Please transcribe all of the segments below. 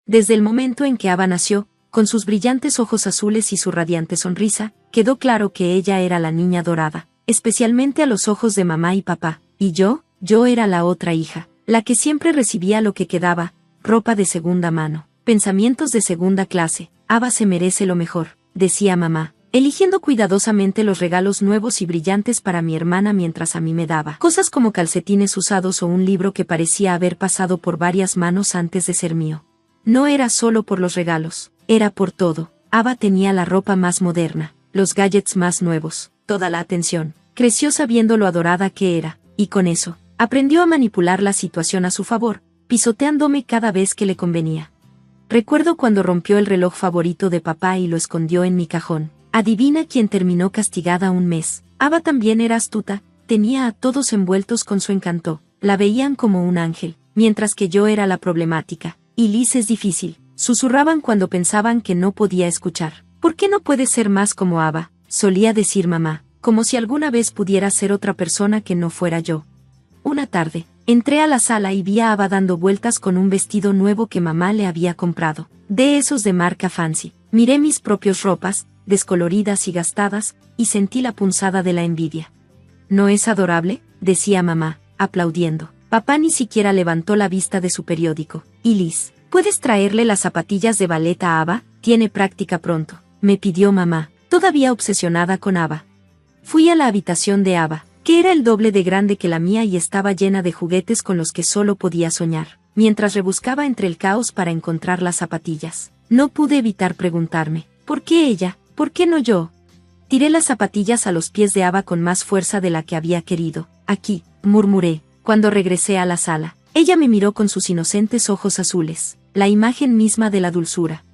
Desde el momento en que Ava nació, con sus brillantes ojos azules y su radiante sonrisa, quedó claro que ella era la niña dorada, especialmente a los ojos de mamá y papá, y yo era la otra hija, la que siempre recibía lo que quedaba, ropa de segunda mano, pensamientos de segunda clase. Ava se merece lo mejor, decía mamá, eligiendo cuidadosamente los regalos nuevos y brillantes para mi hermana mientras a mí me daba cosas como calcetines usados o un libro que parecía haber pasado por varias manos antes de ser mío. No era solo por los regalos, era por todo. Ava tenía la ropa más moderna, los gadgets más nuevos, toda la atención. Creció sabiendo lo adorada que era, y con eso, aprendió a manipular la situación a su favor, pisoteándome cada vez que le convenía. Recuerdo cuando rompió el reloj favorito de papá y lo escondió en mi cajón. Adivina quién terminó castigada un mes. Ava también era astuta, tenía a todos envueltos con su encanto, la veían como un ángel, mientras que yo era la problemática. Y Liz es difícil, susurraban cuando pensaban que no podía escuchar. ¿Por qué no puedes ser más como Ava?, solía decir mamá, como si alguna vez pudiera ser otra persona que no fuera yo. Una tarde, entré a la sala y vi a Ava dando vueltas con un vestido nuevo que mamá le había comprado, de esos de marca fancy. Miré mis propias ropas, descoloridas y gastadas, y sentí la punzada de la envidia. ¿No es adorable?, decía mamá, aplaudiendo. Papá ni siquiera levantó la vista de su periódico. Y Liz, ¿puedes traerle las zapatillas de ballet a Ava? Tiene práctica pronto, me pidió mamá, todavía obsesionada con Ava. Fui a la habitación de Ava, que era el doble de grande que la mía y estaba llena de juguetes con los que solo podía soñar, mientras rebuscaba entre el caos para encontrar las zapatillas. No pude evitar preguntarme, ¿por qué ella? ¿Por qué no yo? Tiré las zapatillas a los pies de Ava con más fuerza de la que había querido. Aquí, murmuré, cuando regresé a la sala. Ella me miró con sus inocentes ojos azules, la imagen misma de la dulzura.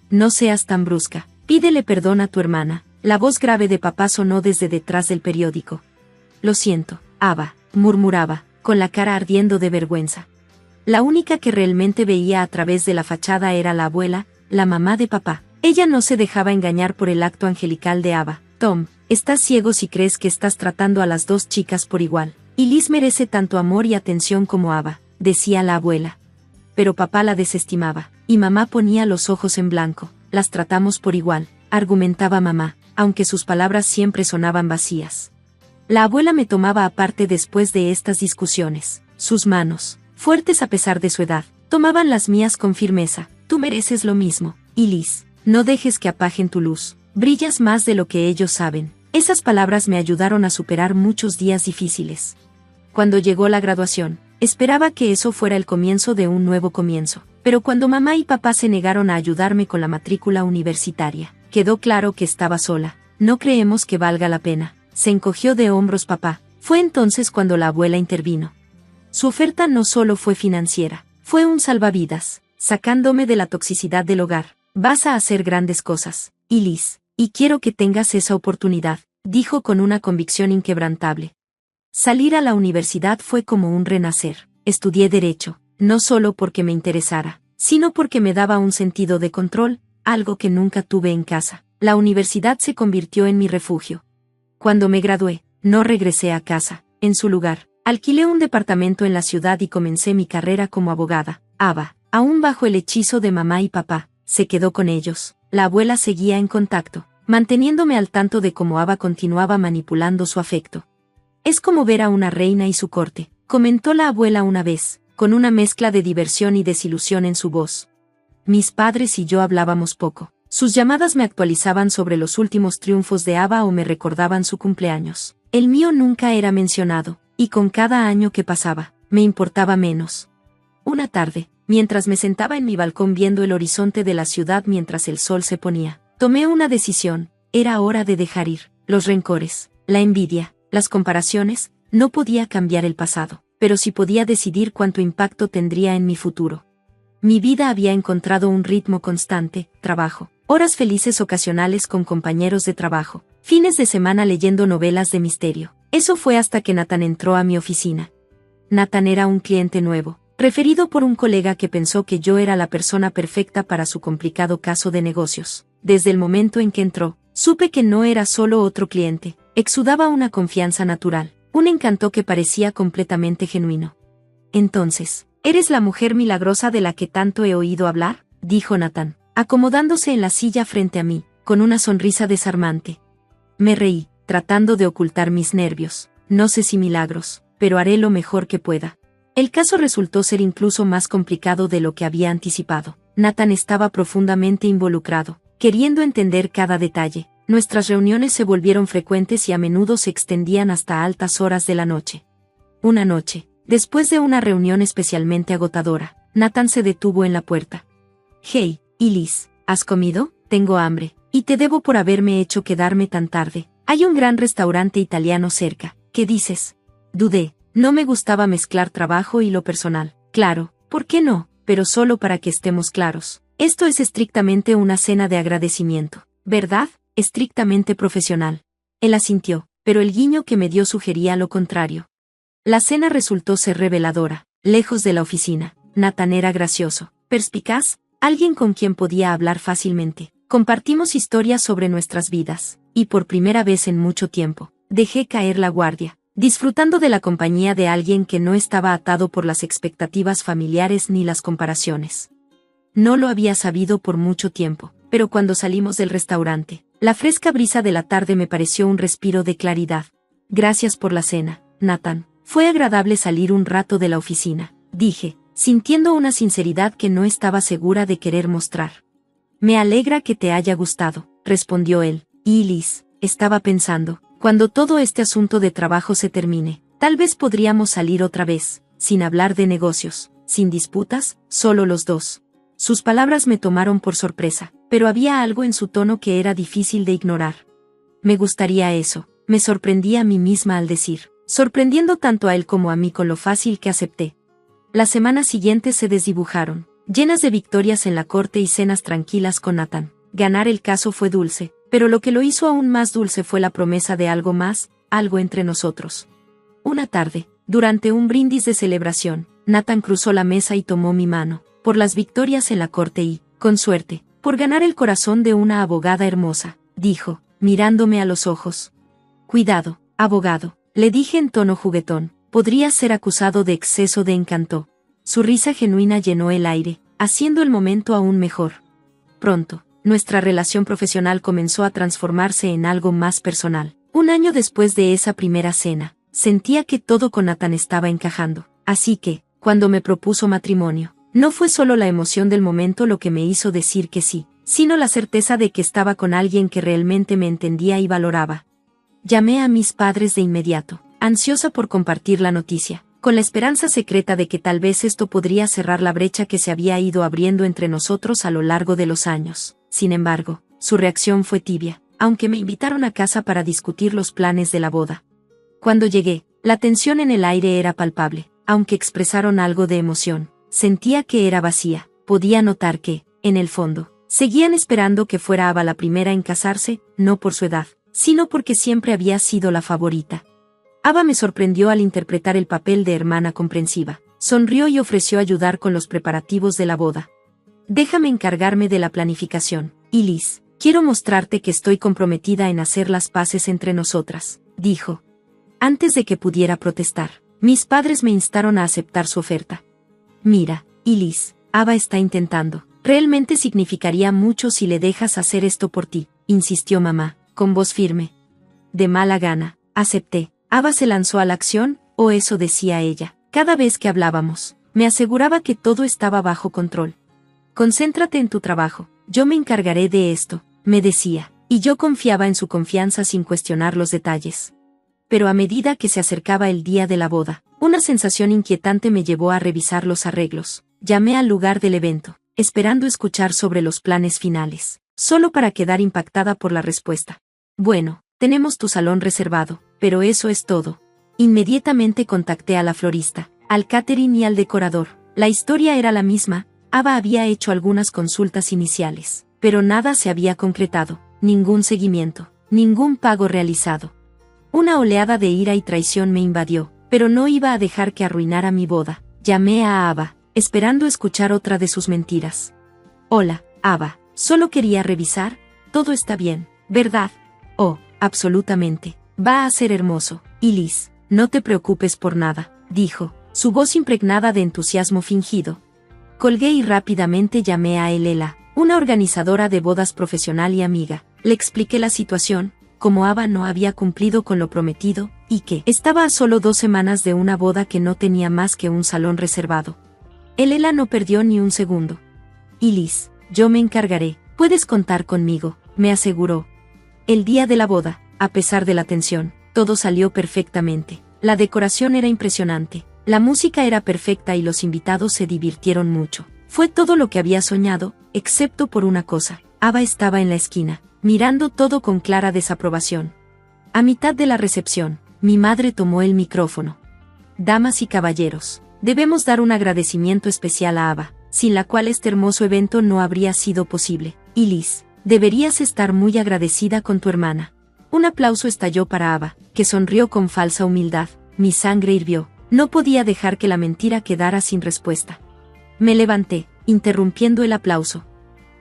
No seas tan brusca, pídele perdón a tu hermana. La voz grave de papá sonó desde detrás del periódico. Lo siento, Ava, murmuraba, con la cara ardiendo de vergüenza. La única que realmente veía a través de la fachada era la abuela, la mamá de papá. Ella no se dejaba engañar por el acto angelical de Ava. Tom, estás ciego si crees que estás tratando a las dos chicas por igual. Y Liz merece tanto amor y atención como Ava, decía la abuela. Pero papá la desestimaba, y mamá ponía los ojos en blanco. Las tratamos por igual, argumentaba mamá, aunque sus palabras siempre sonaban vacías. La abuela me tomaba aparte después de estas discusiones. Sus manos, fuertes a pesar de su edad, tomaban las mías con firmeza. Tú mereces lo mismo. Y Liz, no dejes que apaguen tu luz. Brillas más de lo que ellos saben. Esas palabras me ayudaron a superar muchos días difíciles. Cuando llegó la graduación, esperaba que eso fuera el comienzo de un nuevo comienzo. Pero cuando mamá y papá se negaron a ayudarme con la matrícula universitaria, quedó claro que estaba sola. No creemos que valga la pena. Se encogió de hombros papá. Fue entonces cuando la abuela intervino. Su oferta no solo fue financiera, fue un salvavidas, sacándome de la toxicidad del hogar. Vas a hacer grandes cosas, y Liz, y quiero que tengas esa oportunidad, dijo con una convicción inquebrantable. Salir a la universidad fue como un renacer. Estudié Derecho, no solo porque me interesara, sino porque me daba un sentido de control, algo que nunca tuve en casa. La universidad se convirtió en mi refugio. Cuando me gradué, no regresé a casa. En su lugar, alquilé un departamento en la ciudad y comencé mi carrera como abogada. Ava, aún bajo el hechizo de mamá y papá, se quedó con ellos. La abuela seguía en contacto, manteniéndome al tanto de cómo Ava continuaba manipulando su afecto. Es como ver a una reina y su corte, comentó la abuela una vez, con una mezcla de diversión y desilusión en su voz. Mis padres y yo hablábamos poco. Sus llamadas me actualizaban sobre los últimos triunfos de Ava o me recordaban su cumpleaños. El mío nunca era mencionado, y con cada año que pasaba, me importaba menos. Una tarde, mientras me sentaba en mi balcón viendo el horizonte de la ciudad mientras el sol se ponía, tomé una decisión. Era hora de dejar ir los rencores, la envidia, las comparaciones. No podía cambiar el pasado, pero sí podía decidir cuánto impacto tendría en mi futuro. Mi vida había encontrado un ritmo constante: trabajo, horas felices ocasionales con compañeros de trabajo, fines de semana leyendo novelas de misterio. Eso fue hasta que Nathan entró a mi oficina. Nathan era un cliente nuevo, referido por un colega que pensó que yo era la persona perfecta para su complicado caso de negocios. Desde el momento en que entró, supe que no era solo otro cliente. Exudaba una confianza natural, un encanto que parecía completamente genuino. Entonces, ¿eres la mujer milagrosa de la que tanto he oído hablar?, dijo Nathan, acomodándose en la silla frente a mí, con una sonrisa desarmante. Me reí, tratando de ocultar mis nervios. No sé si milagros, pero haré lo mejor que pueda. El caso resultó ser incluso más complicado de lo que había anticipado. Nathan estaba profundamente involucrado, queriendo entender cada detalle. Nuestras reuniones se volvieron frecuentes y a menudo se extendían hasta altas horas de la noche. Una noche, después de una reunión especialmente agotadora, Nathan se detuvo en la puerta. «Hey, Elise, ¿has comido? Tengo hambre, y te debo por haberme hecho quedarme tan tarde. Hay un gran restaurante italiano cerca. ¿Qué dices?» Dudé. No me gustaba mezclar trabajo y lo personal. Claro, ¿por qué no? Pero solo para que estemos claros. Esto es estrictamente una cena de agradecimiento, ¿verdad? Estrictamente profesional. Él asintió, pero el guiño que me dio sugería lo contrario. La cena resultó ser reveladora. Lejos de la oficina, Nathan era gracioso, perspicaz, alguien con quien podía hablar fácilmente. Compartimos historias sobre nuestras vidas, y por primera vez en mucho tiempo, dejé caer la guardia, disfrutando de la compañía de alguien que no estaba atado por las expectativas familiares ni las comparaciones. No lo había sabido por mucho tiempo, pero cuando salimos del restaurante, la fresca brisa de la tarde me pareció un respiro de claridad. Gracias por la cena, Nathan. Fue agradable salir un rato de la oficina, dije, sintiendo una sinceridad que no estaba segura de querer mostrar. Me alegra que te haya gustado, respondió él. Y Liz, estaba pensando, cuando todo este asunto de trabajo se termine, tal vez podríamos salir otra vez, sin hablar de negocios, sin disputas, solo los dos. Sus palabras me tomaron por sorpresa, pero había algo en su tono que era difícil de ignorar. Me gustaría eso, me sorprendí a mí misma al decir, sorprendiendo tanto a él como a mí con lo fácil que acepté. Las semanas siguientes se desdibujaron, llenas de victorias en la corte y cenas tranquilas con Nathan. Ganar el caso fue dulce, pero lo que lo hizo aún más dulce fue la promesa de algo más, algo entre nosotros. Una tarde, durante un brindis de celebración, Nathan cruzó la mesa y tomó mi mano, por las victorias en la corte y, con suerte, por ganar el corazón de una abogada hermosa, dijo, mirándome a los ojos. Cuidado, abogado, le dije en tono juguetón, podría ser acusado de exceso de encanto. Su risa genuina llenó el aire, haciendo el momento aún mejor. Pronto, nuestra relación profesional comenzó a transformarse en algo más personal. Un año después de esa primera cena, sentía que todo con Nathan estaba encajando. Así que, cuando me propuso matrimonio, no fue solo la emoción del momento lo que me hizo decir que sí, sino la certeza de que estaba con alguien que realmente me entendía y valoraba. Llamé a mis padres de inmediato, ansiosa por compartir la noticia, con la esperanza secreta de que tal vez esto podría cerrar la brecha que se había ido abriendo entre nosotros a lo largo de los años. Sin embargo, su reacción fue tibia, aunque me invitaron a casa para discutir los planes de la boda. Cuando llegué, la tensión en el aire era palpable, aunque expresaron algo de emoción. Sentía que era vacía, podía notar que, en el fondo, seguían esperando que fuera Ava la primera en casarse, no por su edad, sino porque siempre había sido la favorita. Ava me sorprendió al interpretar el papel de hermana comprensiva, sonrió y ofreció ayudar con los preparativos de la boda. Déjame encargarme de la planificación, y Liz, quiero mostrarte que estoy comprometida en hacer las paces entre nosotras, dijo. Antes de que pudiera protestar, mis padres me instaron a aceptar su oferta. Mira, Liz, Ava está intentando. Realmente significaría mucho si le dejas hacer esto por ti, insistió mamá, con voz firme. De mala gana, acepté. Ava se lanzó a la acción, o eso decía ella. Cada vez que hablábamos, me aseguraba que todo estaba bajo control. Concéntrate en tu trabajo, yo me encargaré de esto, me decía, y yo confiaba en su confianza sin cuestionar los detalles. Pero a medida que se acercaba el día de la boda, una sensación inquietante me llevó a revisar los arreglos. Llamé al lugar del evento, esperando escuchar sobre los planes finales, solo para quedar impactada por la respuesta. Bueno, tenemos tu salón reservado, pero eso es todo. Inmediatamente contacté a la florista, al catering y al decorador. La historia era la misma, Ava había hecho algunas consultas iniciales, pero nada se había concretado, ningún seguimiento, ningún pago realizado. Una oleada de ira y traición me invadió, pero no iba a dejar que arruinara mi boda. Llamé a Ava, esperando escuchar otra de sus mentiras. Hola, Ava, solo quería revisar, todo está bien, ¿verdad? Oh, absolutamente, va a ser hermoso. Y Liz, no te preocupes por nada, dijo, su voz impregnada de entusiasmo fingido. Colgué y rápidamente llamé a Elela, una organizadora de bodas profesional y amiga. Le expliqué la situación, como Ava no había cumplido con lo prometido, y que estaba a solo 2 semanas de una boda que no tenía más que un salón reservado. Elela no perdió ni un segundo. Y Liz, yo me encargaré, puedes contar conmigo, me aseguró. El día de la boda, a pesar de la tensión, todo salió perfectamente. La decoración era impresionante, la música era perfecta y los invitados se divirtieron mucho. Fue todo lo que había soñado, excepto por una cosa. Ava estaba en la esquina, mirando todo con clara desaprobación. A mitad de la recepción, mi madre tomó el micrófono. Damas y caballeros, debemos dar un agradecimiento especial a Ava, sin la cual este hermoso evento no habría sido posible. Y Liz, deberías estar muy agradecida con tu hermana. Un aplauso estalló para Ava, que sonrió con falsa humildad. Mi sangre hirvió. No podía dejar que la mentira quedara sin respuesta. Me levanté, interrumpiendo el aplauso.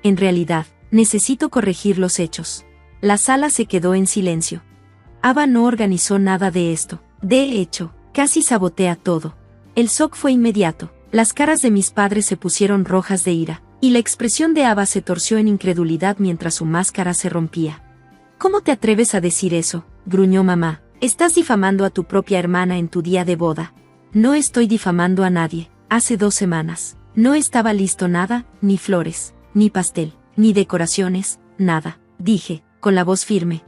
En realidad, necesito corregir los hechos. La sala se quedó en silencio. Ava no organizó nada de esto. De hecho, casi sabotea todo. El shock fue inmediato. Las caras de mis padres se pusieron rojas de ira, y la expresión de Ava se torció en incredulidad mientras su máscara se rompía. ¿Cómo te atreves a decir eso?, gruñó mamá. Estás difamando a tu propia hermana en tu día de boda. No estoy difamando a nadie. Hace 2 semanas. No estaba listo nada, ni flores, ni pastel, ni decoraciones, nada, dije, con la voz firme.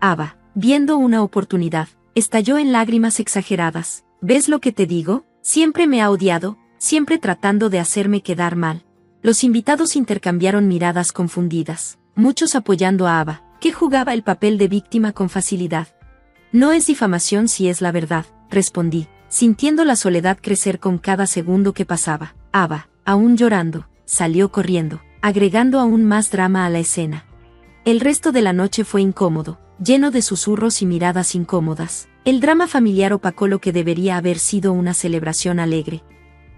Ava, viendo una oportunidad, estalló en lágrimas exageradas. ¿Ves lo que te digo? Siempre me ha odiado, siempre tratando de hacerme quedar mal. Los invitados intercambiaron miradas confundidas, muchos apoyando a Ava, que jugaba el papel de víctima con facilidad. No es difamación si es la verdad, respondí, sintiendo la soledad crecer con cada segundo que pasaba. Ava, aún llorando, salió corriendo, agregando aún más drama a la escena. El resto de la noche fue incómodo, lleno de susurros y miradas incómodas. El drama familiar opacó lo que debería haber sido una celebración alegre.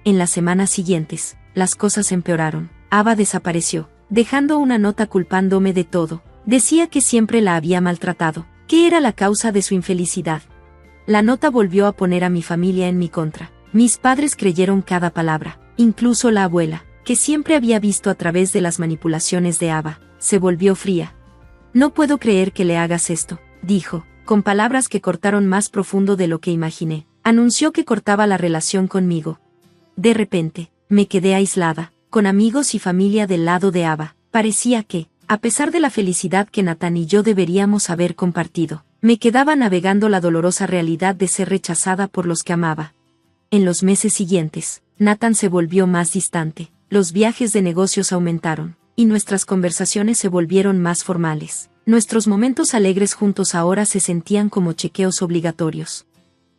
En las semanas siguientes, las cosas empeoraron. Ava desapareció, dejando una nota culpándome de todo. Decía que siempre la había maltratado, que era la causa de su infelicidad. La nota volvió a poner a mi familia en mi contra. Mis padres creyeron cada palabra, incluso la abuela, que siempre había visto a través de las manipulaciones de Ava, se volvió fría. No puedo creer que le hagas esto, dijo, con palabras que cortaron más profundo de lo que imaginé. Anunció que cortaba la relación conmigo. De repente, me quedé aislada, con amigos y familia del lado de Ava. Parecía que, a pesar de la felicidad que Nathan y yo deberíamos haber compartido, me quedaba navegando la dolorosa realidad de ser rechazada por los que amaba. En los meses siguientes, Nathan se volvió más distante, los viajes de negocios aumentaron, y nuestras conversaciones se volvieron más formales. Nuestros momentos alegres juntos ahora se sentían como chequeos obligatorios.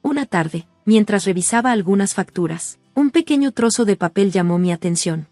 Una tarde, mientras revisaba algunas facturas, un pequeño trozo de papel llamó mi atención.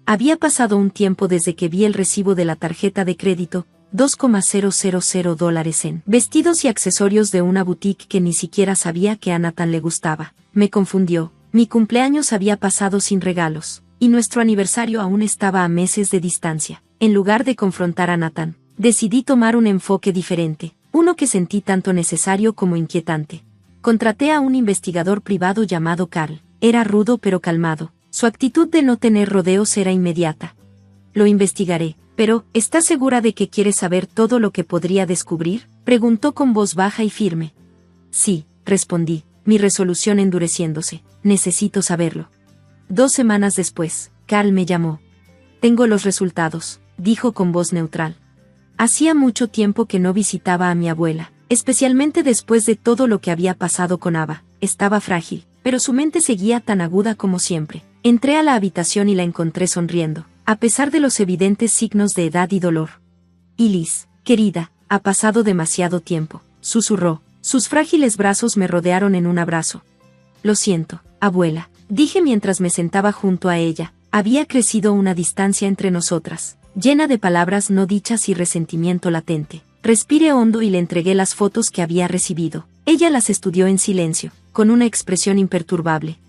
Había pasado un tiempo desde que vi el recibo de la tarjeta de crédito, $2,000 en vestidos y accesorios de una boutique que ni siquiera sabía que a Nathan le gustaba. Me confundió, mi cumpleaños había pasado sin regalos, y nuestro aniversario aún estaba a meses de distancia. En lugar de confrontar a Nathan, decidí tomar un enfoque diferente, uno que sentí tanto necesario como inquietante. Contraté a un investigador privado llamado Carl. Era rudo pero calmado. Su actitud de no tener rodeos era inmediata. Lo investigaré, pero, ¿estás segura de que quieres saber todo lo que podría descubrir?, preguntó con voz baja y firme. Sí, respondí, mi resolución endureciéndose, necesito saberlo. 2 semanas después, Carl me llamó. Tengo los resultados, dijo con voz neutral. Hacía mucho tiempo que no visitaba a mi abuela, especialmente después de todo lo que había pasado con Ava. Estaba frágil, pero su mente seguía tan aguda como siempre. Entré a la habitación y la encontré sonriendo, a pesar de los evidentes signos de edad y dolor. Y Liz, querida, ha pasado demasiado tiempo, susurró. Sus frágiles brazos me rodearon en un abrazo. Lo siento, abuela, dije mientras me sentaba junto a ella. Había crecido una distancia entre nosotras, llena de palabras no dichas y resentimiento latente. Respiré hondo y le entregué las fotos que había recibido. Ella las estudió en silencio, con una expresión imperturbable.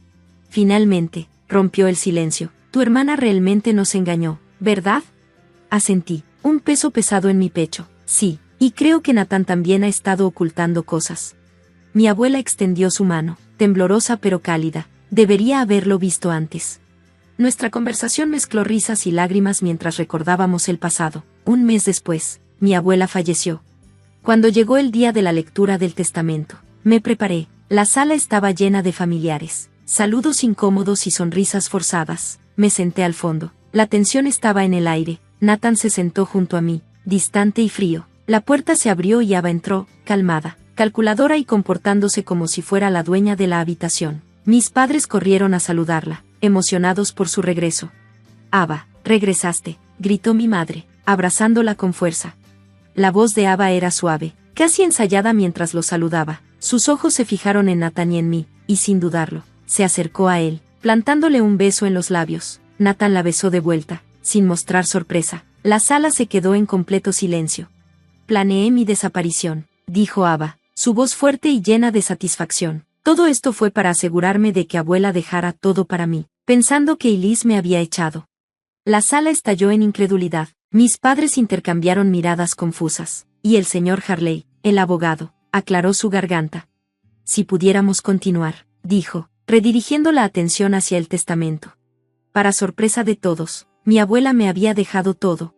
Finalmente, rompió el silencio. Tu hermana realmente nos engañó, ¿verdad? Asentí, un peso pesado en mi pecho. Sí, y creo que Nathan también ha estado ocultando cosas. Mi abuela extendió su mano, temblorosa pero cálida. Debería haberlo visto antes. Nuestra conversación mezcló risas y lágrimas mientras recordábamos el pasado. Un mes después, mi abuela falleció. Cuando llegó el día de la lectura del testamento, me preparé. La sala estaba llena de familiares. Saludos incómodos y sonrisas forzadas. Me senté al fondo. La tensión estaba en el aire. Nathan se sentó junto a mí, distante y frío. La puerta se abrió y Ava entró, calmada, calculadora y comportándose como si fuera la dueña de la habitación. Mis padres corrieron a saludarla, emocionados por su regreso. Ava, regresaste, gritó mi madre, abrazándola con fuerza. La voz de Ava era suave, casi ensayada mientras lo saludaba. Sus ojos se fijaron en Nathan y en mí, y sin dudarlo, se acercó a él, plantándole un beso en los labios. Nathan la besó de vuelta, sin mostrar sorpresa. La sala se quedó en completo silencio. Planeé mi desaparición, dijo Ava, su voz fuerte y llena de satisfacción. Todo esto fue para asegurarme de que abuela dejara todo para mí, pensando que Elise me había echado. La sala estalló en incredulidad. Mis padres intercambiaron miradas confusas, y el señor Harley, el abogado, aclaró su garganta. Si pudiéramos continuar, dijo, redirigiendo la atención hacia el testamento. Para sorpresa de todos, mi abuela me había dejado todo.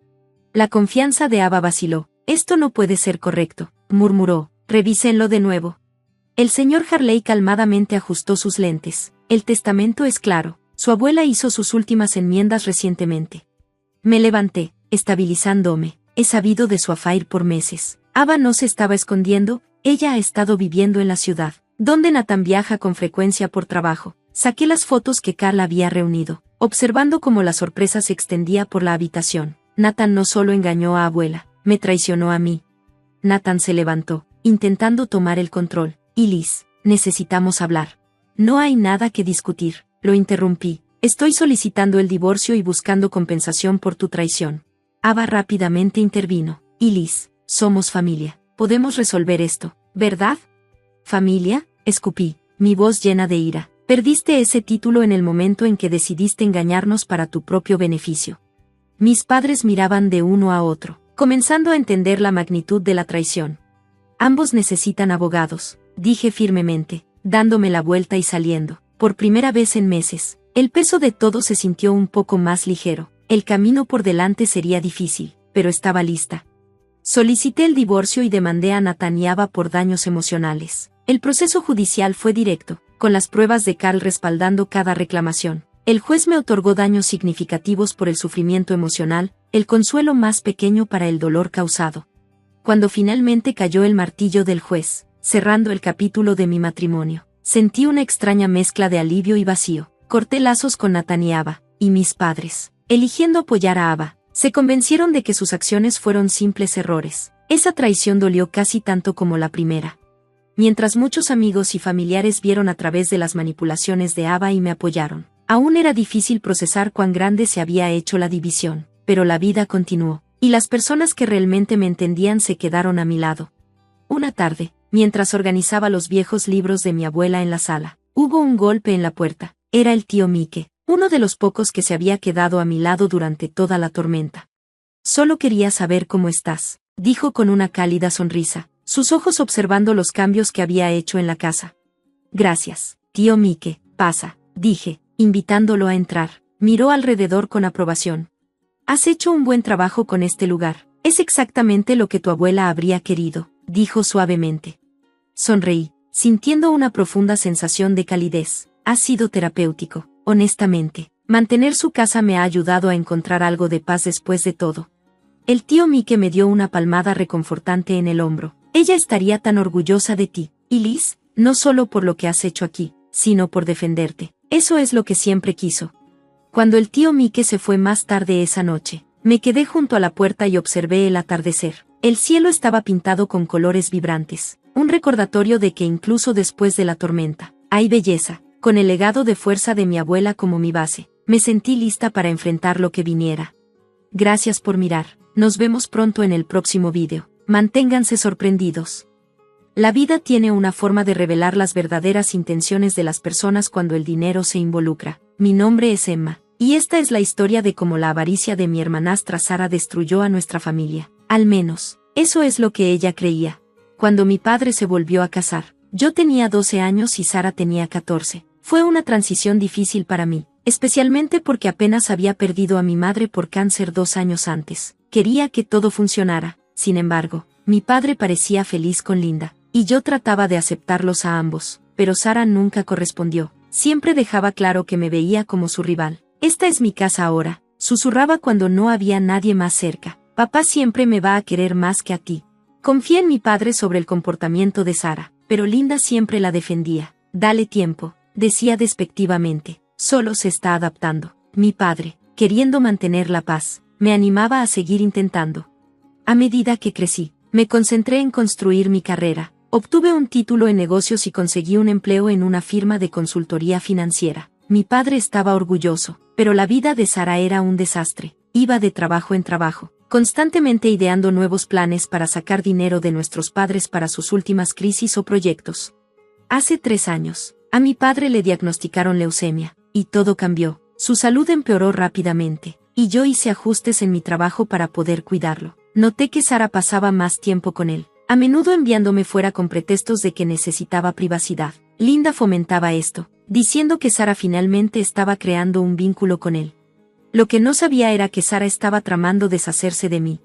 La confianza de Ava vaciló. Esto no puede ser correcto, murmuró, revísenlo de nuevo. El señor Harley calmadamente ajustó sus lentes. El testamento es claro, su abuela hizo sus últimas enmiendas recientemente. Me levanté, estabilizándome. He sabido de su affair por meses. Ava no se estaba escondiendo, ella ha estado viviendo en la ciudad, donde Nathan viaja con frecuencia por trabajo. Saqué las fotos que Carl había reunido, observando cómo la sorpresa se extendía por la habitación. Nathan no solo engañó a abuela, me traicionó a mí. Nathan se levantó, intentando tomar el control. Elise, necesitamos hablar. No hay nada que discutir, lo interrumpí. Estoy solicitando el divorcio y buscando compensación por tu traición. Ava rápidamente intervino. Elise, somos familia. Podemos resolver esto, ¿verdad? ¿Familia? Escupí, mi voz llena de ira. Perdiste ese título en el momento en que decidiste engañarnos para tu propio beneficio. Mis padres miraban de uno a otro, comenzando a entender la magnitud de la traición. Ambos necesitan abogados, dije firmemente, dándome la vuelta y saliendo. Por primera vez en meses, el peso de todo se sintió un poco más ligero. El camino por delante sería difícil, pero estaba lista. Solicité el divorcio y demandé a Nathan y Ava por daños emocionales. El proceso judicial fue directo, con las pruebas de Carl respaldando cada reclamación. El juez me otorgó daños significativos por el sufrimiento emocional, el consuelo más pequeño para el dolor causado. Cuando finalmente cayó el martillo del juez, cerrando el capítulo de mi matrimonio, sentí una extraña mezcla de alivio y vacío. Corté lazos con Nathan y Ava, y mis padres, eligiendo apoyar a Ava, se convencieron de que sus acciones fueron simples errores. Esa traición dolió casi tanto como la primera. Mientras muchos amigos y familiares vieron a través de las manipulaciones de Ava y me apoyaron, aún era difícil procesar cuán grande se había hecho la división, pero la vida continuó, y las personas que realmente me entendían se quedaron a mi lado. Una tarde, mientras organizaba los viejos libros de mi abuela en la sala, hubo un golpe en la puerta. Era el tío Mike, uno de los pocos que se había quedado a mi lado durante toda la tormenta. Solo quería saber cómo estás, dijo con una cálida sonrisa, sus ojos observando los cambios que había hecho en la casa. Gracias, tío Mike, pasa, dije, invitándolo a entrar. Miró alrededor con aprobación. Has hecho un buen trabajo con este lugar, es exactamente lo que tu abuela habría querido, dijo suavemente. Sonreí, sintiendo una profunda sensación de calidez. Ha sido terapéutico, honestamente. Mantener su casa me ha ayudado a encontrar algo de paz después de todo. El tío Mike me dio una palmada reconfortante en el hombro. Ella estaría tan orgullosa de ti, Elise, no solo por lo que has hecho aquí, sino por defenderte. Eso es lo que siempre quiso. Cuando el tío Mike se fue más tarde esa noche, me quedé junto a la puerta y observé el atardecer. El cielo estaba pintado con colores vibrantes, un recordatorio de que incluso después de la tormenta, hay belleza. Con el legado de fuerza de mi abuela como mi base, me sentí lista para enfrentar lo que viniera. Gracias por mirar, nos vemos pronto en el próximo vídeo. Manténganse sorprendidos. La vida tiene una forma de revelar las verdaderas intenciones de las personas cuando el dinero se involucra. Mi nombre es Emma, y esta es la historia de cómo la avaricia de mi hermanastra Sara destruyó a nuestra familia. Al menos, eso es lo que ella creía. Cuando mi padre se volvió a casar, yo tenía 12 años y Sara tenía 14. Fue una transición difícil para mí, especialmente porque apenas había perdido a mi madre por cáncer 2 años antes. Quería que todo funcionara. Sin embargo, mi padre parecía feliz con Linda, y yo trataba de aceptarlos a ambos, pero Sara nunca correspondió. Siempre dejaba claro que me veía como su rival. Esta es mi casa ahora, susurraba cuando no había nadie más cerca. Papá siempre me va a querer más que a ti. Confié en mi padre sobre el comportamiento de Sara, pero Linda siempre la defendía. Dale tiempo, decía despectivamente. Solo se está adaptando. Mi padre, queriendo mantener la paz, me animaba a seguir intentando. A medida que crecí, me concentré en construir mi carrera. Obtuve un título en negocios y conseguí un empleo en una firma de consultoría financiera. Mi padre estaba orgulloso, pero la vida de Sara era un desastre. Iba de trabajo en trabajo, constantemente ideando nuevos planes para sacar dinero de nuestros padres para sus últimas crisis o proyectos. Hace 3 años, a mi padre le diagnosticaron leucemia, y todo cambió. Su salud empeoró rápidamente, y yo hice ajustes en mi trabajo para poder cuidarlo. Noté que Sara pasaba más tiempo con él, a menudo enviándome fuera con pretextos de que necesitaba privacidad. Linda fomentaba esto, diciendo que Sara finalmente estaba creando un vínculo con él. Lo que no sabía era que Sara estaba tramando deshacerse de mí.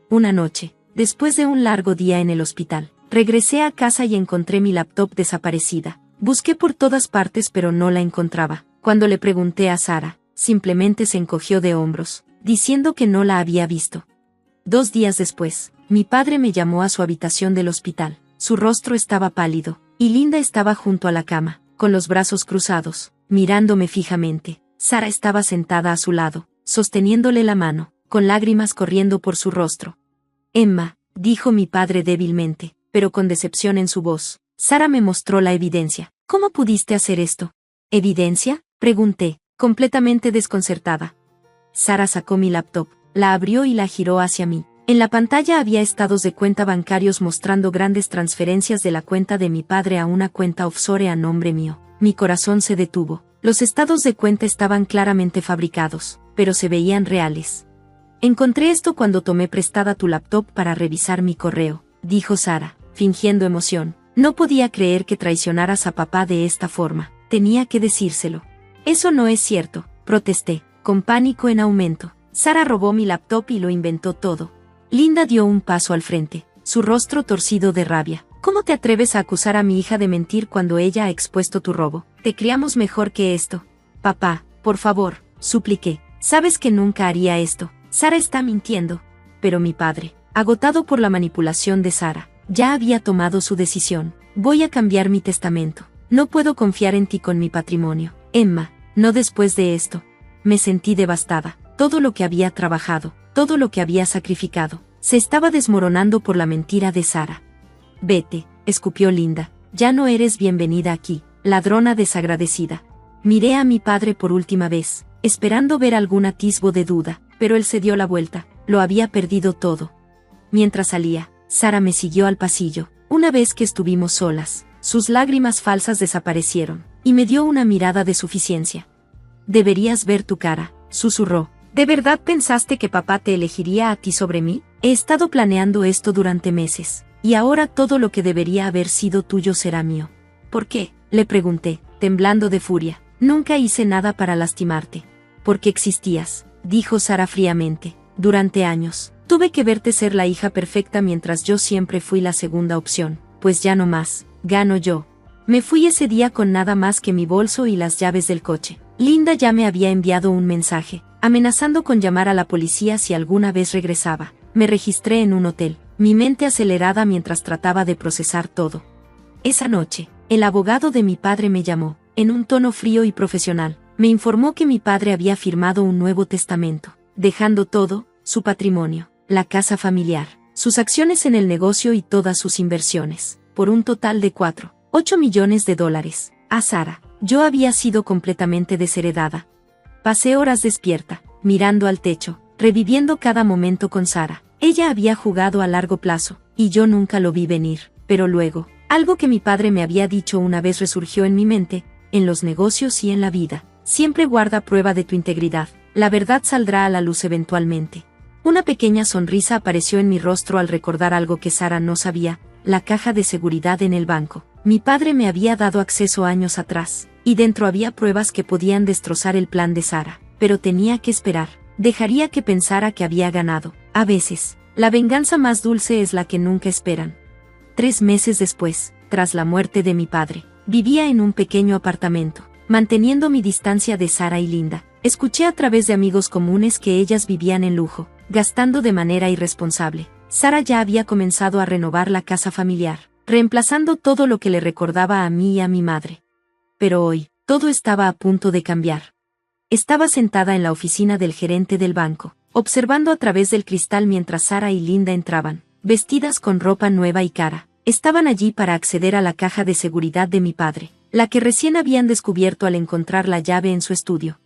Una noche, después de un largo día en el hospital, regresé a casa y encontré mi laptop desaparecida. Busqué por todas partes pero no la encontraba. Cuando le pregunté a Sara, simplemente se encogió de hombros, diciendo que no la había visto. 2 días después, mi padre me llamó a su habitación del hospital. Su rostro estaba pálido, y Linda estaba junto a la cama, con los brazos cruzados, mirándome fijamente. Sara estaba sentada a su lado, sosteniéndole la mano, con lágrimas corriendo por su rostro. Emma, dijo mi padre débilmente, pero con decepción en su voz. Sara me mostró la evidencia. ¿Cómo pudiste hacer esto? ¿Evidencia? Pregunté, completamente desconcertada. Sara sacó mi laptop, la abrió y la giró hacia mí. En la pantalla había estados de cuenta bancarios mostrando grandes transferencias de la cuenta de mi padre a una cuenta offshore a nombre mío. Mi corazón se detuvo. Los estados de cuenta estaban claramente fabricados, pero se veían reales. Encontré esto cuando tomé prestada tu laptop para revisar mi correo, dijo Sara, fingiendo emoción. No podía creer que traicionaras a papá de esta forma. Tenía que decírselo. Eso no es cierto, protesté, con pánico en aumento. Sara robó mi laptop y lo inventó todo. Linda dio un paso al frente, su rostro torcido de rabia. ¿Cómo te atreves a acusar a mi hija de mentir cuando ella ha expuesto tu robo? Te criamos mejor que esto. Papá, por favor, supliqué. Sabes que nunca haría esto. Sara está mintiendo. Pero mi padre, agotado por la manipulación de Sara, ya había tomado su decisión. Voy a cambiar mi testamento. No puedo confiar en ti con mi patrimonio. Emma, no después de esto. Me sentí devastada. Todo lo que había trabajado, todo lo que había sacrificado, se estaba desmoronando por la mentira de Sara. Vete, escupió Linda. Ya no eres bienvenida aquí, ladrona desagradecida. Miré a mi padre por última vez, esperando ver algún atisbo de duda, pero él se dio la vuelta. Lo había perdido todo. Mientras salía, Sara me siguió al pasillo. Una vez que estuvimos solas, sus lágrimas falsas desaparecieron, y me dio una mirada de suficiencia. Deberías ver tu cara, susurró. ¿De verdad pensaste que papá te elegiría a ti sobre mí? He estado planeando esto durante meses, y ahora todo lo que debería haber sido tuyo será mío. ¿Por qué? Le pregunté, temblando de furia. Nunca hice nada para lastimarte. Porque existías, dijo Sara fríamente. Durante años, tuve que verte ser la hija perfecta mientras yo siempre fui la segunda opción. Pues ya no más, gano yo. Me fui ese día con nada más que mi bolso y las llaves del coche. Linda ya me había enviado un mensaje, amenazando con llamar a la policía si alguna vez regresaba. Me registré en un hotel, mi mente acelerada mientras trataba de procesar todo. Esa noche, el abogado de mi padre me llamó, en un tono frío y profesional. Me informó que mi padre había firmado un nuevo testamento, dejando todo, su patrimonio, la casa familiar, sus acciones en el negocio y todas sus inversiones, por un total de $4.8 millones. A Sara, yo había sido completamente desheredada. Pasé horas despierta, mirando al techo, reviviendo cada momento con Sara. Ella había jugado a largo plazo, y yo nunca lo vi venir. Pero luego, algo que mi padre me había dicho una vez resurgió en mi mente: en los negocios y en la vida, siempre guarda prueba de tu integridad. La verdad saldrá a la luz eventualmente. Una pequeña sonrisa apareció en mi rostro al recordar algo que Sara no sabía: la caja de seguridad en el banco. Mi padre me había dado acceso años atrás, y dentro había pruebas que podían destrozar el plan de Sara, pero tenía que esperar. Dejaría que pensara que había ganado. A veces, la venganza más dulce es la que nunca esperan. 3 meses después, tras la muerte de mi padre, vivía en un pequeño apartamento, manteniendo mi distancia de Sara y Linda. Escuché a través de amigos comunes que ellas vivían en lujo, gastando de manera irresponsable. Sara ya había comenzado a renovar la casa familiar, reemplazando todo lo que le recordaba a mí y a mi madre. Pero hoy, todo estaba a punto de cambiar. Estaba sentada en la oficina del gerente del banco, observando a través del cristal mientras Sara y Linda entraban, vestidas con ropa nueva y cara. Estaban allí para acceder a la caja de seguridad de mi padre, la que recién habían descubierto al encontrar la llave en su estudio.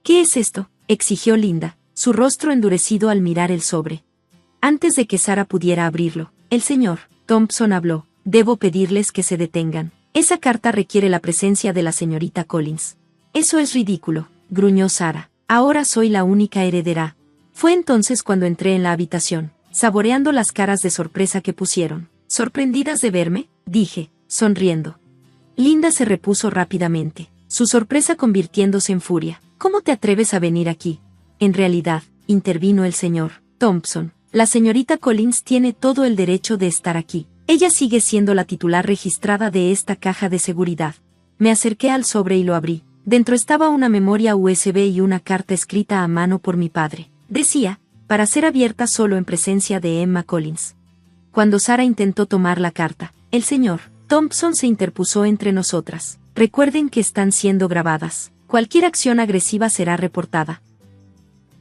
¿Qué es esto?, exigió Linda, su rostro endurecido al mirar el sobre. Antes de que Sara pudiera abrirlo, el señor Thompson habló. Debo pedirles que se detengan. Esa carta requiere la presencia de la señorita Collins. Eso es ridículo, gruñó Sara. Ahora soy la única heredera. Fue entonces cuando entré en la habitación, saboreando las caras de sorpresa que pusieron. ¿Sorprendidas de verme?, dije, sonriendo. Linda se repuso rápidamente, su sorpresa convirtiéndose en furia. ¿Cómo te atreves a venir aquí? En realidad, intervino el señor Thompson, la señorita Collins tiene todo el derecho de estar aquí. Ella sigue siendo la titular registrada de esta caja de seguridad. Me acerqué al sobre y lo abrí. Dentro estaba una memoria USB y una carta escrita a mano por mi padre. Decía, para ser abierta solo en presencia de Emma Collins. Cuando Sara intentó tomar la carta, el señor Thompson se interpuso entre nosotras. Recuerden que están siendo grabadas. Cualquier acción agresiva será reportada.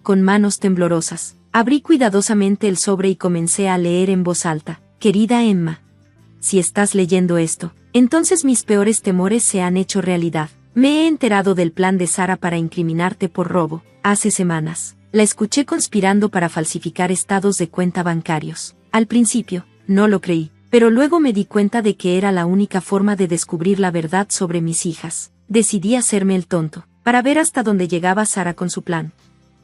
Con manos temblorosas, abrí cuidadosamente el sobre y comencé a leer en voz alta. Querida Emma, si estás leyendo esto, entonces mis peores temores se han hecho realidad. Me he enterado del plan de Sara para incriminarte por robo. Hace semanas, la escuché conspirando para falsificar estados de cuenta bancarios. Al principio, no lo creí, pero luego me di cuenta de que era la única forma de descubrir la verdad sobre mis hijas. Decidí hacerme el tonto, para ver hasta dónde llegaba Sara con su plan.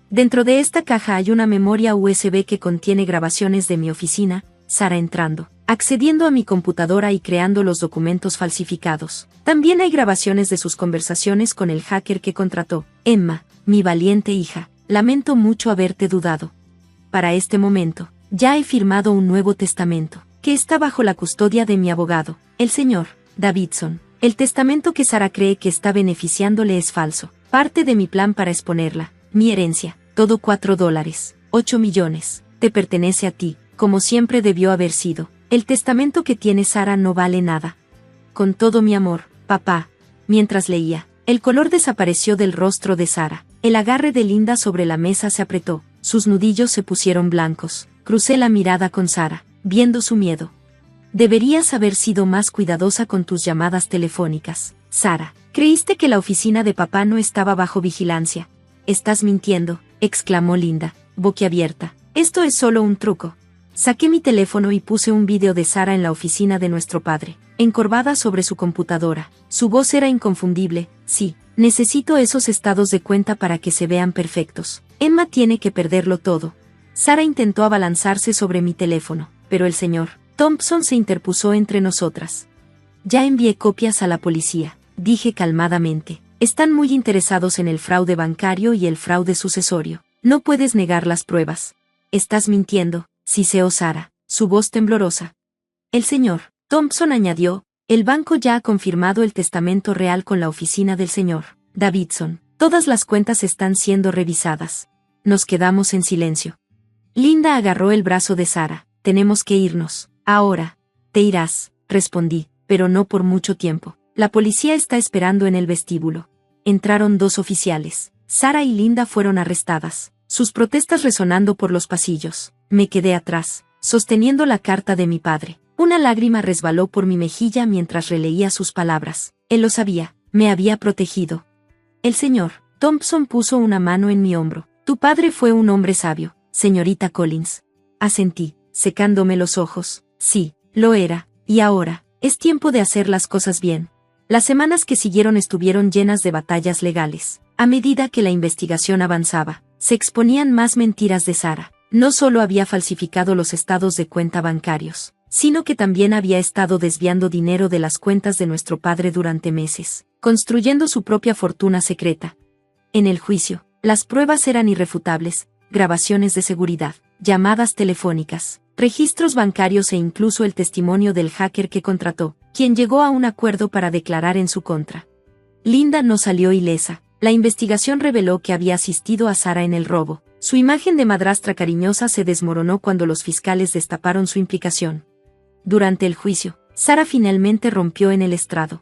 Dentro de esta caja hay una memoria USB que contiene grabaciones de mi oficina, Sara entrando, accediendo a mi computadora y creando los documentos falsificados. También hay grabaciones de sus conversaciones con el hacker que contrató. Emma, mi valiente hija, lamento mucho haberte dudado. Para este momento, ya he firmado un nuevo testamento, que está bajo la custodia de mi abogado, el señor Davidson. El testamento que Sara cree que está beneficiándole es falso. Parte de mi plan para exponerla, mi herencia, todo $4, 8 millones, te pertenece a ti, como siempre debió haber sido. El testamento que tiene Sara no vale nada. Con todo mi amor, papá. Mientras leía, el color desapareció del rostro de Sara. El agarre de Linda sobre la mesa se apretó, sus nudillos se pusieron blancos. Crucé la mirada con Sara, viendo su miedo. Deberías haber sido más cuidadosa con tus llamadas telefónicas, Sara. Creíste que la oficina de papá no estaba bajo vigilancia. Estás mintiendo, exclamó Linda, boquiabierta. Esto es solo un truco. Saqué mi teléfono y puse un vídeo de Sara en la oficina de nuestro padre, encorvada sobre su computadora. Su voz era inconfundible. Sí, necesito esos estados de cuenta para que se vean perfectos. Emma tiene que perderlo todo. Sara intentó abalanzarse sobre mi teléfono, pero el señor Thompson se interpuso entre nosotras. Ya envié copias a la policía, dije calmadamente. Están muy interesados en el fraude bancario y el fraude sucesorio. No puedes negar las pruebas. Estás mintiendo, siseó Sara, su voz temblorosa. El señor Thompson añadió, el banco ya ha confirmado el testamento real con la oficina del señor Davidson. Todas las cuentas están siendo revisadas. Nos quedamos en silencio. Linda agarró el brazo de Sara. Tenemos que irnos. Ahora. Te irás, respondí, pero no por mucho tiempo. La policía está esperando en el vestíbulo. Entraron 2 oficiales. Sara y Linda fueron arrestadas, sus protestas resonando por los pasillos. Me quedé atrás, sosteniendo la carta de mi padre. Una lágrima resbaló por mi mejilla mientras releía sus palabras. Él lo sabía, me había protegido. El señor Thompson puso una mano en mi hombro. Tu padre fue un hombre sabio, señorita Collins. Asentí, secándome los ojos. Sí, lo era, y ahora, es tiempo de hacer las cosas bien. Las semanas que siguieron estuvieron llenas de batallas legales. A medida que la investigación avanzaba, se exponían más mentiras de Sara. No solo había falsificado los estados de cuenta bancarios, sino que también había estado desviando dinero de las cuentas de nuestro padre durante meses. construyendo su propia fortuna secreta. En el juicio, las pruebas eran irrefutables: grabaciones de seguridad, llamadas telefónicas, registros bancarios e incluso el testimonio del hacker que contrató, quien llegó a un acuerdo para declarar en su contra. Linda no salió ilesa. La investigación reveló que había asistido a Sara en el robo. Su imagen de madrastra cariñosa se desmoronó cuando los fiscales destaparon su implicación. Durante el juicio, Sara finalmente rompió en el estrado.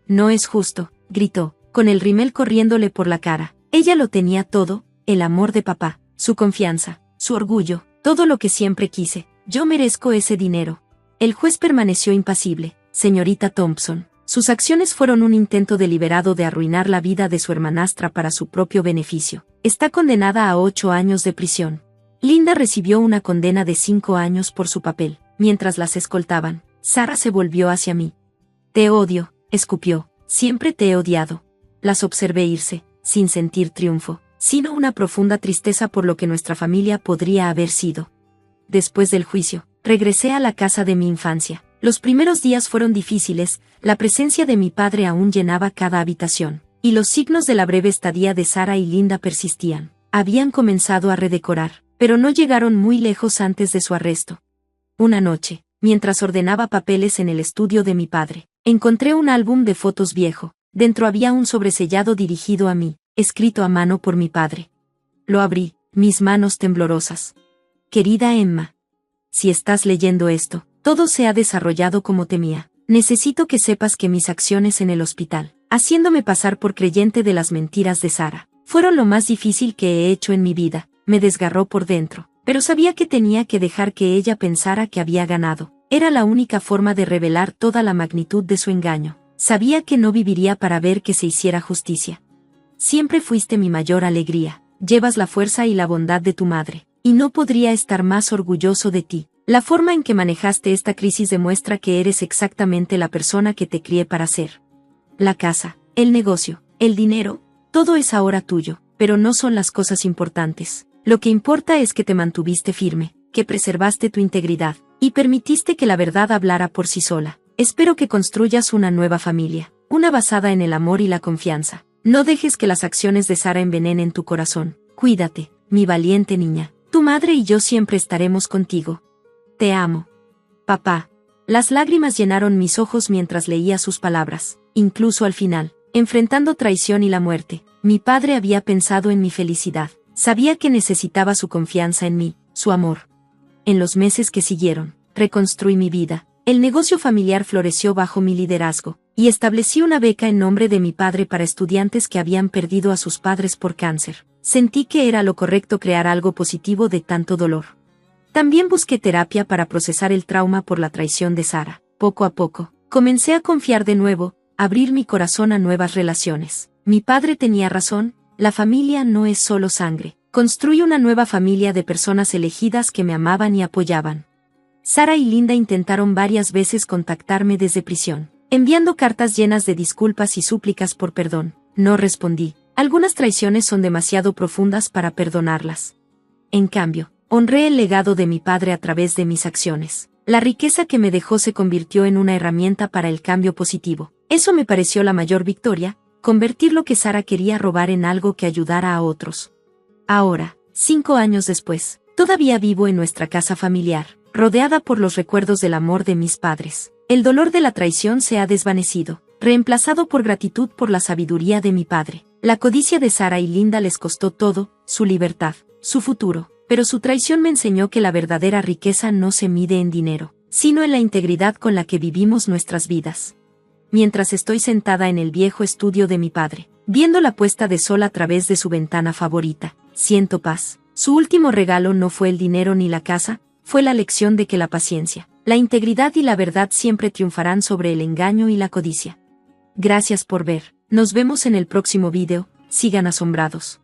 «No es justo», gritó, con el rímel corriéndole por la cara. Ella lo tenía todo: el amor de papá, su confianza, su orgullo, todo lo que siempre quise. Yo merezco ese dinero. El juez permaneció impasible. «Señorita Thompson, sus acciones fueron un intento deliberado de arruinar la vida de su hermanastra para su propio beneficio. Está condenada a 8 años de prisión». Linda recibió una condena de 5 años por su papel. Mientras las escoltaban, Sara se volvió hacia mí. «Te odio», escupió. «Siempre te he odiado». Las observé irse, sin sentir triunfo, sino una profunda tristeza por lo que nuestra familia podría haber sido. Después del juicio, regresé a la casa de mi infancia. Los primeros días fueron difíciles. La presencia de mi padre aún llenaba cada habitación, y los signos de la breve estadía de Sara y Linda persistían. Habían comenzado a redecorar, pero no llegaron muy lejos antes de su arresto. Una noche, mientras ordenaba papeles en el estudio de mi padre, encontré un álbum de fotos viejo. Dentro había un sobresellado dirigido a mí, escrito a mano por mi padre. Lo abrí, mis manos temblorosas. «Querida Emma, si estás leyendo esto, todo se ha desarrollado como temía. Necesito que sepas que mis acciones en el hospital, haciéndome pasar por creyente de las mentiras de Sara, fueron lo más difícil que he hecho en mi vida». Me desgarró por dentro, pero sabía que tenía que dejar que ella pensara que había ganado. Era la única forma de revelar toda la magnitud de su engaño. Sabía que no viviría para ver que se hiciera justicia. «Siempre fuiste mi mayor alegría. Llevas la fuerza y la bondad de tu madre, y no podría estar más orgulloso de ti. La forma en que manejaste esta crisis demuestra que eres exactamente la persona que te crié para ser. La casa, el negocio, el dinero, todo es ahora tuyo, pero no son las cosas importantes. Lo que importa es que te mantuviste firme, que preservaste tu integridad, y permitiste que la verdad hablara por sí sola. Espero que construyas una nueva familia, una basada en el amor y la confianza. No dejes que las acciones de Sara envenenen tu corazón. Cuídate, mi valiente niña. Tu madre y yo siempre estaremos contigo. Te amo. Papá». Las lágrimas llenaron mis ojos mientras leía sus palabras. Incluso al final, enfrentando traición y la muerte, mi padre había pensado en mi felicidad. Sabía que necesitaba su confianza en mí, su amor. En los meses que siguieron, reconstruí mi vida. El negocio familiar floreció bajo mi liderazgo, y establecí una beca en nombre de mi padre para estudiantes que habían perdido a sus padres por cáncer. Sentí que era lo correcto crear algo positivo de tanto dolor. También busqué terapia para procesar el trauma por la traición de Sara. Poco a poco, comencé a confiar de nuevo, a abrir mi corazón a nuevas relaciones. Mi padre tenía razón: la familia no es solo sangre. Construí una nueva familia de personas elegidas que me amaban y apoyaban. Sara y Linda intentaron varias veces contactarme desde prisión, enviando cartas llenas de disculpas y súplicas por perdón. No respondí. Algunas traiciones son demasiado profundas para perdonarlas. En cambio, honré el legado de mi padre a través de mis acciones. La riqueza que me dejó se convirtió en una herramienta para el cambio positivo. Eso me pareció la mayor victoria: convertir lo que Sara quería robar en algo que ayudara a otros. Ahora, 5 años después, todavía vivo en nuestra casa familiar, rodeada por los recuerdos del amor de mis padres. El dolor de la traición se ha desvanecido, reemplazado por gratitud por la sabiduría de mi padre. La codicia de Sara y Linda les costó todo: su libertad, su futuro. Pero su traición me enseñó que la verdadera riqueza no se mide en dinero, sino en la integridad con la que vivimos nuestras vidas. Mientras estoy sentada en el viejo estudio de mi padre, viendo la puesta de sol a través de su ventana favorita, siento paz. Su último regalo no fue el dinero ni la casa, fue la lección de que la paciencia, la integridad y la verdad siempre triunfarán sobre el engaño y la codicia. Gracias por ver. Nos vemos en el próximo video. Sigan asombrados.